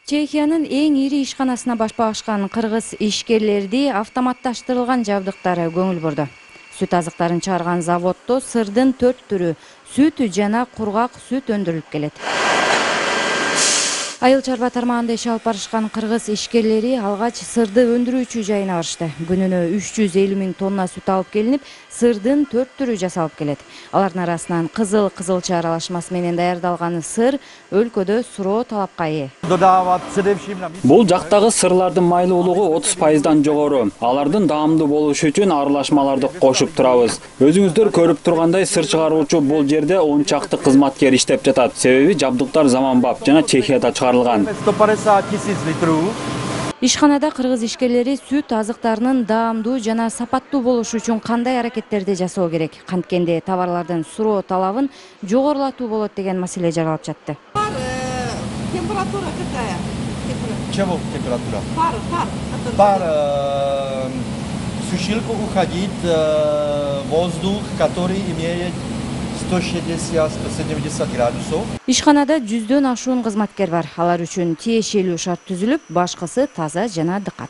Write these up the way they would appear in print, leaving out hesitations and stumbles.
Чехиянын эң ири ишканасына баш багышкан кыргыз ишкерлерди автоматташтырылган жабдыктары көңүл бурду. Сүт азыктарын чыгарган заводдо сырдын 4 түрү сүт жана кургак сүт өндүрүлүп келет. Айыл чарба тармагында иш алып барышкан кыргыз ишкерлери алгач сырды өндүрүүчү жайына барышты. Күнүнө 350 000 тонна сүт алып келинип, сырдын 4 түрү жасалып келет. Алардын арасынан кызыл кызылча аралашмасы менен даярдалган сыр өлкөдө суроо талапка ээ. Бул жактагы сырлардын майлуулугу 30%дан жогору. Алардын даамдуу болушу үчүн аралашмаларды кошуп турабыз. Өзүңүздөр көрүп тургандай, сыр чыгаруучу бул жерде 10 чакты кызматкер иштеп жатат. Себеби жабдыктар заманбап жана Чехияда чыгарылган. Ишканада кыргыз ишкерлери сүт азыктарынын даамдуу жана сапаттуу болушу үчүн кандай аракеттерди жасоо керек? Канткенде товарлардын суроо талабын жогорулатуу болот деген маселе жаралып жатты. Температура какая? Чего температура? Пар. Сушилку уходит воздух, который имеет 160-170 градусов. Ишканада 100дөн ашуун кызматкер бар. Алар үчүн тиешелүү шарт түзүлүп, башкысы таза жана дыкат.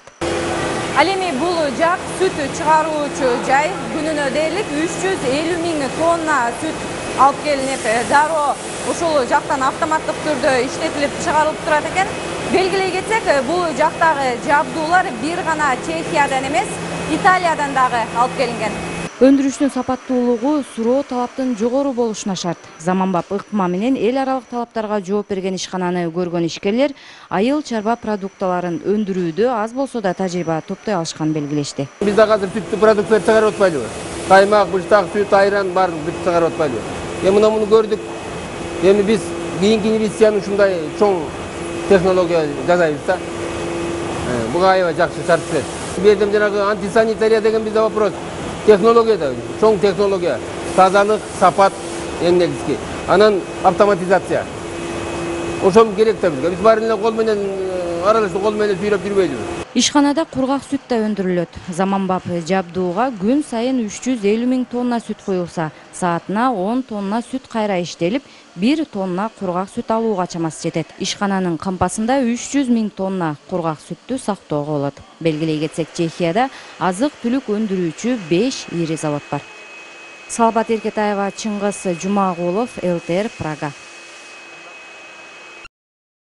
Ал эми бул жак сүт чыгаруучу жай. Күнүнө дээрлик 350 000 тонна сүт алып келинип, дароо ушул жактан автоматтык түрдө иштетилип чыгарылып турат экен. Белгилей кетсек, бул жактагы жабдуулар бир гана Чехиядан эмес, Италиядан дагы алып келинген. Өндүрүштүн сапаттуулугу суроо талаптын жогору болушуна шарт. Заманбап ыкма менен эл аралык талаптарга жооп берген ишкананы көргөн ишкерлер айыл чарба продукталарын өндүрүүдө аз болсо да тажрыйба топтой алышканын белгилешти. Биз да азыр сүттүү продукция чыгарып атпайлыбы? Каймак, быштак, сүт, айран бар бүт чыгарып атпайлыбы? Эми муну көрдүк. Эми биз кийинки инвестицияны ушундай чоң технология жасайбыз да. Буга аябай жакшы шарт берет. Бирдем жанагы антисанитария деген бизде вопрос. Технология да, чоң технология. Тазалык, сапат эң негизги. Анан автоматизация. Ошол керек да бизге. Биз баарын эле кол менен аралашып, кол менен сүйрөп жүрбөйбүз. Ишканада кургак сүт да өндүрүлөт. Заманбап жабдууга күн сайын 350 000 тонна сүт куюлса, саатына 10 тонна сүт кайра иштелип, 1 тонна кургак сүт алууга чамасы жетет. Ишкананын кампасында 300 000 тонна кургак сүттү сактоого болот. Белгилей кетсек, Чехияда азык-түлүк өндүрүүчү 5 ири завод бар. Салбат Эркетаева, Чыңгыз Жумагулов, ЛТР, Прага.